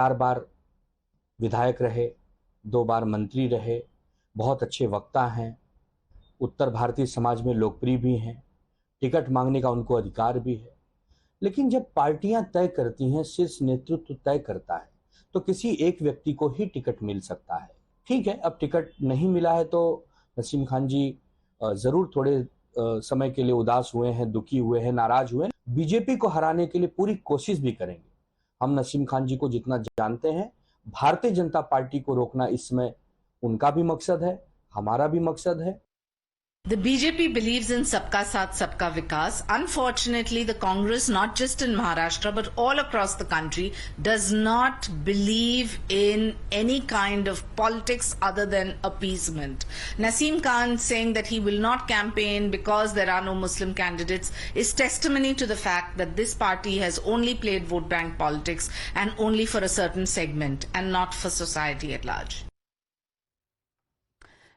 4 बार विधायक रहे, 2 बार मंत्री रहे, बहुत अच्छे वक्ता हैं, उत्तर भारतीय समाज में लोकप्रिय भी हैं, टिकट मांगने का उनको अधिकार भी है। लेकिन जब पार्टियां तय करती हैं, शीर्ष नेतृत्व तय करता है, तो किसी एक व्यक्ति को ही टिकट मिल सकता है। ठीक है, अब टिकट नहीं मिला है तो नसीम खान जी जरूर थोड़े समय के लिए उदास हुए हैं, दुखी हुए हैं, नाराज हुए हैं। बीजेपी को हराने के लिए पूरी कोशिश भी करेंगे। हम नसीम खान जी को जितना जानते हैं, भारतीय जनता पार्टी को रोकना इस समय उनका भी मकसद है, हमारा भी मकसद है। The BJP believes in Sabka Saath, Sabka Vikas. Unfortunately, the Congress, not just in Maharashtra, but all across the country, does not believe in any kind of politics other than appeasement. Naseem Khan saying that he will not campaign because there are no Muslim candidates is testimony to the fact that this party has only played vote bank politics and only for a certain segment and not for society at large.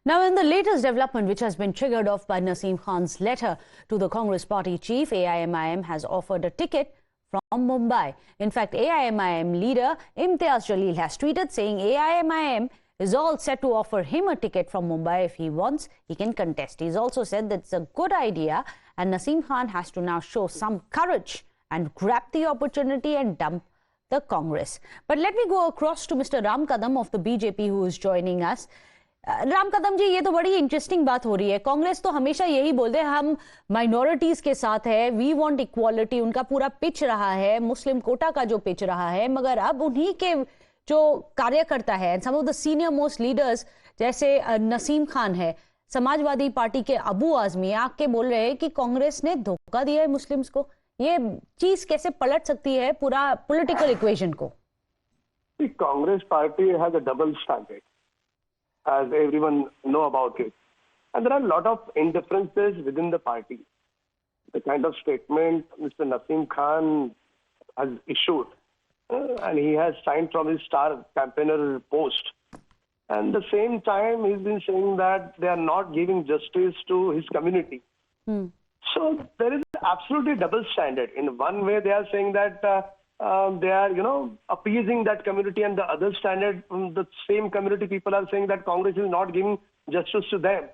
Now, in the latest development, which has been triggered off by Naseem Khan's letter to the Congress party chief, AIMIM has offered a ticket from Mumbai. In fact, AIMIM leader Imtiaz Jalil has tweeted saying AIMIM is all set to offer him a ticket from Mumbai if he wants. He can contest. He's also said that it's a good idea and Naseem Khan has to now show some courage and grab the opportunity and dump the Congress. But let me go across to Mr. Ram Kadam of the BJP who is joining us. Ram Kadam जी, ये तो बड़ी interesting बात हो रही है। कांग्रेस तो हमेशा यही बोलते हैं हम माइनॉरिटीज के साथ है, वी वांट इक्वालिटी, उनका पूरा पिच रहा है, मुस्लिम कोटा का जो पिच रहा है। मगर अब उन्हीं के जो कार्यकर्ता है, some of the senior most leaders जैसे नसीम खान है, समाजवादी पार्टी के अबू आजमी आके बोल रहे हैं कि कांग्रेस ने धोखा दिया है मुस्लिम्स को। ये चीज कैसे पलट सकती है पूरा पॉलिटिकल इक्वेशन को? Congress party has a double standard, as everyone know about it. And there are a lot of indifferences within the party. The kind of statement Mr. Naseem Khan has issued, and he has signed from his star campaigner post. And at the same time, he's been saying that they are not giving justice to his community. So there is absolutely double standard. In one way, they are saying that they are, appeasing that community, and the other standard, the same community people are saying that Congress is not giving justice to them.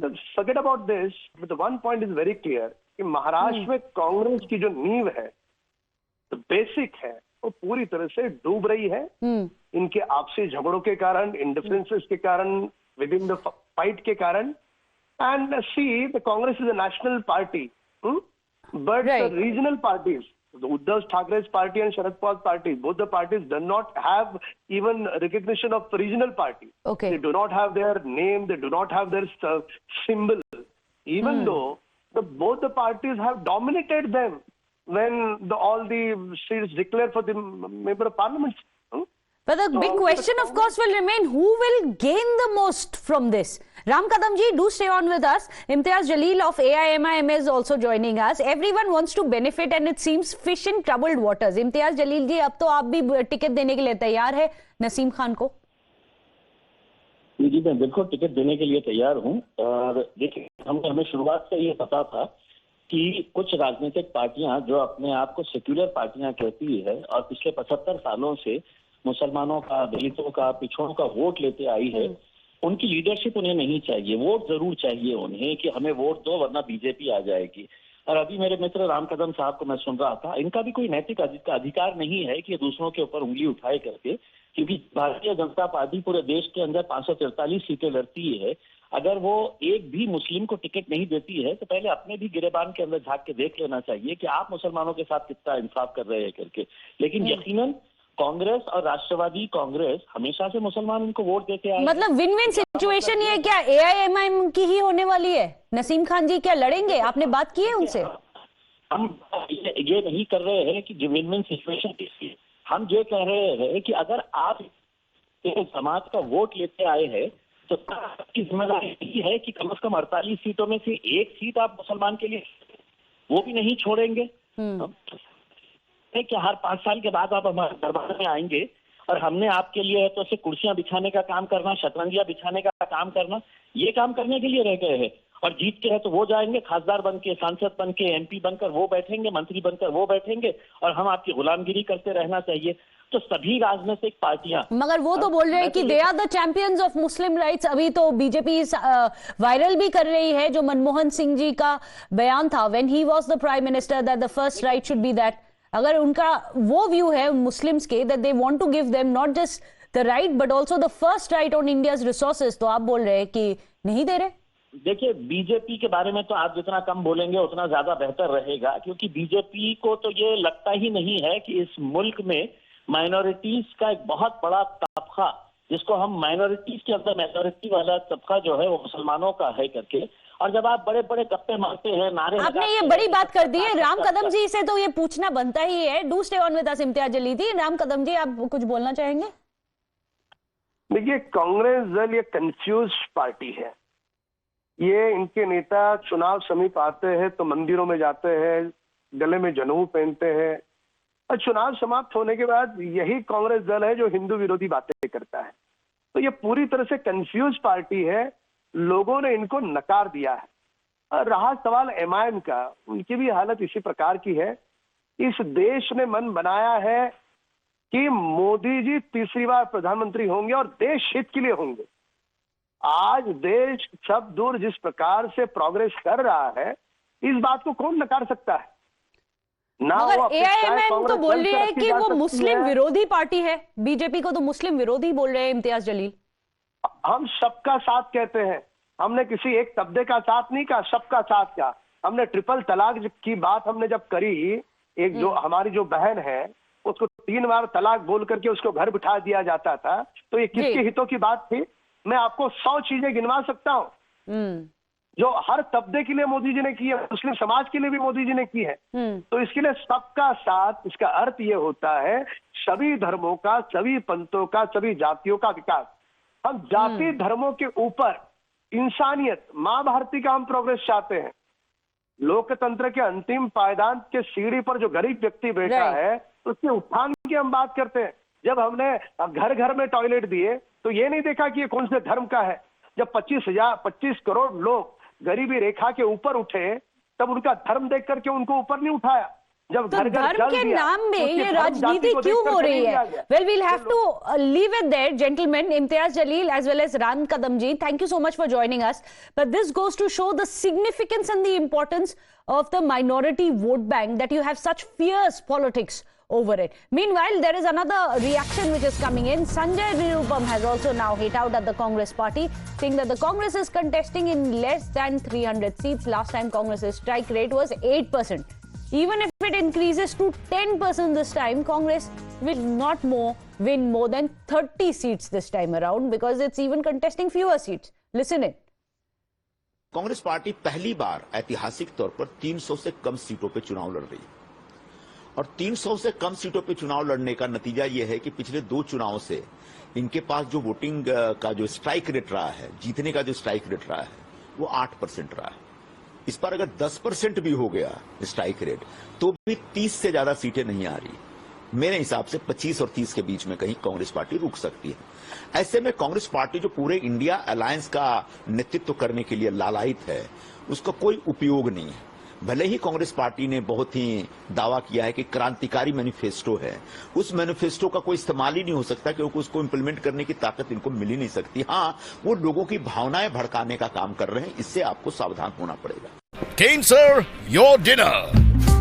So forget about this. But the one point is very clear कि महाराष्ट्र में कांग्रेस की जो नींव है, तो basic है, वो पूरी तरह से डूब रही है। इनके आपसी झगड़ों के कारण, इंडिफरेंसेस के कारण, विद इन द फाइट के कारण। And see the Congress is a national party, but regional parties, Uddhav Thackeray's party and Sharad Pawar's party, both the parties do not have even recognition of regional party. Okay. They do not have their name, they do not have their symbol, even though both the parties have dominated them when all the seats declared for the member of parliament. But the big question, of course, will remain who will gain the most from this. Ram Kadam ji, do stay on with us. Imtiaz Jalil of AIMIM is also joining us. Everyone wants to benefit and it seems fish in troubled waters. Imtiaz Jalil ji, अब तो आप भी ticket देने के लिए तैयार है नसीम खान को? जी, मैं बिल्कुल टिकट देने के लिए तैयार हूं। और देखिए, हमें शुरुआत से ये पता था कि कुछ राजनीतिक पार्टियां जो अपने आप को सेक्युलर पार्टियां कहती है और पिछले 75 सालों से मुसलमानों का, दलितों का, पिछड़ों का वोट लेते आई है, उनकी लीडरशिप उन्हें नहीं चाहिए। वोट जरूर चाहिए उन्हें कि हमें वोट दो वरना बीजेपी आ जाएगी। और अभी मेरे मित्र राम कदम साहब को मैं सुन रहा था, इनका भी कोई नैतिक अधिकार नहीं है कि दूसरों के ऊपर उंगली उठाए करके, क्योंकि भारतीय जनता पार्टी पूरे देश के अंदर 543 सीटें लड़ती है। अगर वो एक भी मुस्लिम को टिकट नहीं देती है तो पहले अपने भी गिरेबान के अंदर झांक के देख लेना चाहिए कि आप मुसलमानों के साथ कितना इंसाफ कर रहे हैं करके। लेकिन यकीनन कांग्रेस और राष्ट्रवादी कांग्रेस हमेशा से मुसलमान इनको वोट देते आए। मतलब विन विन सिचुएशन ये क्या AIMIM की ही होने वाली है? नसीम खान जी क्या लड़ेंगे? आपने बात की है उनसे? हम ये नहीं कर रहे हैं कि विन विन सिचुएशन किसकी, हम ये कह रहे हैं कि अगर आप समाज का वोट लेते आए हैं तो आपकी जिम्मेदारी यही है कि कम से कम 48 सीटों में से एक सीट आप मुसलमान के लिए, वो भी नहीं छोड़ेंगे। कि हर 5 साल के बाद आप हमारे दरबार में आएंगे और हमने आपके लिए तो सिर्फ कुर्सियां बिछाने का काम करना, शतरंजियां बिछाने का काम करना, ये काम करने के लिए रह गए हैं। और जीत के है तो वो जाएंगे खासदार बन के, सांसद बन के, MP बनकर वो बैठेंगे, मंत्री बनकर वो बैठेंगे और हम आपकी गुलामगिरी करते रहना चाहिए। तो सभी राजनीतिक पार्टियां, मगर वो तो बोल रहे हैं कि they are the champions of Muslim rights. अभी तो बीजेपी वायरल भी कर रही है जो मनमोहन सिंह जी का बयान था when he was the prime minister that the first right should be that. अगर उनका वो व्यू है मुस्लिम्स के that they want to give them not just the right but also the first right on India's resources, तो आप बोल रहे हैं कि नहीं दे रहे। देखिए, बीजेपी के बारे में तो आप जितना कम बोलेंगे उतना ज्यादा बेहतर रहेगा, क्योंकि बीजेपी को तो ये लगता ही नहीं है कि इस मुल्क में माइनॉरिटीज का एक बहुत बड़ा तबका, जिसको हम माइनॉरिटीज के अंदर माइनॉरिटी वाला तबका जो है वो मुसलमानों का है करके, और जब आप बड़े बड़े गप्पे मारते हैं, नारे आपने ये बड़ी बात कर दी है राम कदम जी से, तो ये पूछना बनता ही है। Do stay on with us Imtiaz Jaleel. Ram Kadam ji, आप कुछ बोलना चाहेंगे? देखिए, कांग्रेस दल ये कंफ्यूज पार्टी है। ये इनके नेता चुनाव समीप आते हैं तो मंदिरों में जाते हैं, गले में जनेऊ पहनते हैं, और चुनाव समाप्त होने के बाद यही कांग्रेस दल है जो हिंदू विरोधी बातें करता है। तो ये पूरी तरह से कंफ्यूज पार्टी है, लोगों ने इनको नकार दिया है। और रहा सवाल एमआईएम का, उनकी भी हालत इसी प्रकार की है। इस देश ने मन बनाया है कि मोदी जी तीसरी बार प्रधानमंत्री होंगे और देश हित के लिए होंगे। आज देश सब दूर जिस प्रकार से प्रोग्रेस कर रहा है, इस बात को कौन नकार सकता है? मगर एआईएमआईएम तो बोल रही है कि वो मुस्लिम विरोधी पार्टी है। बीजेपी को तो मुस्लिम विरोधी बोल रहे हैं इम्तियाज जलील। हम सबका साथ कहते हैं, हमने किसी एक तबके का साथ नहीं कहा, सबका साथ कहा। हमने ट्रिपल तलाक की बात हमने जब करी, एक जो हमारी जो बहन है उसको 3 बार तलाक बोल करके उसको घर बिठा दिया जाता था, तो ये किसके हितों की बात थी? मैं आपको 100 चीजें गिनवा सकता हूँ जो हर तबके के लिए मोदी जी ने की है, मुस्लिम समाज के लिए भी मोदी जी ने की है। तो इसके लिए सबका साथ, इसका अर्थ ये होता है सभी धर्मों का, सभी पंथों का, सभी जातियों का विकास। हम जाति धर्मों के ऊपर इंसानियत, माँ भारती का हम प्रोग्रेस चाहते हैं। लोकतंत्र के अंतिम पायदान के सीढ़ी पर जो गरीब व्यक्ति बैठा है उसके उत्थान की हम बात करते हैं। जब हमने घर घर में टॉयलेट दिए तो ये नहीं देखा कि ये कौन से धर्म का है। जब 25 करोड़ लोग गरीबी रेखा के ऊपर उठे, तब उनका धर्म देख करके उनको ऊपर नहीं उठाया। जब तो धर्म के नाम में ये राजनीति क्यों हो रही है? Well, we'll have to leave it there, gentlemen. Imtiaz Jaleel as well as Ram Kadam ji, thank you so much for joining us. But this goes to show the significance and the importance of the minority vote bank, that you have such fierce politics over it. Meanwhile, there is another reaction which is coming in. Sanjay Nirupam has also now hit out at the Congress party, saying that the Congress is contesting in less than 300 seats. Last time Congress's strike rate was 8%. Even if it increases to 10% this time, Congress will not win more than 30 seats this time around, because it's even contesting fewer seats. Listen in. Congress party पहली बार ऐतिहासिक तौर पर 300 से कम सीटों पे चुनाव लड़ रही है, और 300 से कम सीटों पे चुनाव लड़ने का नतीजा यह है कि पिछले 2 चुनावों से इनके पास जो वोटिंग का जो स्ट्राइक रेट रहा है, जीतने का जो स्ट्राइक रेट रहा है, वो 8% रहा है। इस पर अगर 10% भी हो गया स्ट्राइक रेट, तो भी 30 से ज्यादा सीटें नहीं आ रही। मेरे हिसाब से 25 और 30 के बीच में कहीं कांग्रेस पार्टी रुक सकती है। ऐसे में कांग्रेस पार्टी जो पूरे इंडिया अलायंस का नेतृत्व करने के लिए लालायित है, उसका कोई उपयोग नहीं है। भले ही कांग्रेस पार्टी ने बहुत ही दावा किया है कि क्रांतिकारी मैनिफेस्टो है, उस मैनिफेस्टो का कोई इस्तेमाल ही नहीं हो सकता, क्योंकि उसको इंप्लीमेंट करने की ताकत इनको मिल ही नहीं सकती। हाँ, वो लोगों की भावनाएं भड़काने का काम कर रहे हैं, इससे आपको सावधान होना पड़ेगा। Kane sir, your dinner.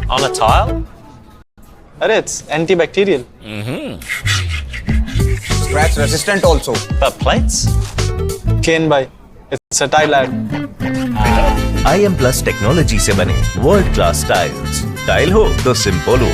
On a tile? Arey, it's antibacterial. Scratch resistant also. For plates? Kane bhai, it's a tile ad. IM Plus technology से बने वर्ल्ड क्लास टाइल्स। टाइल हो तो सिंपल हो।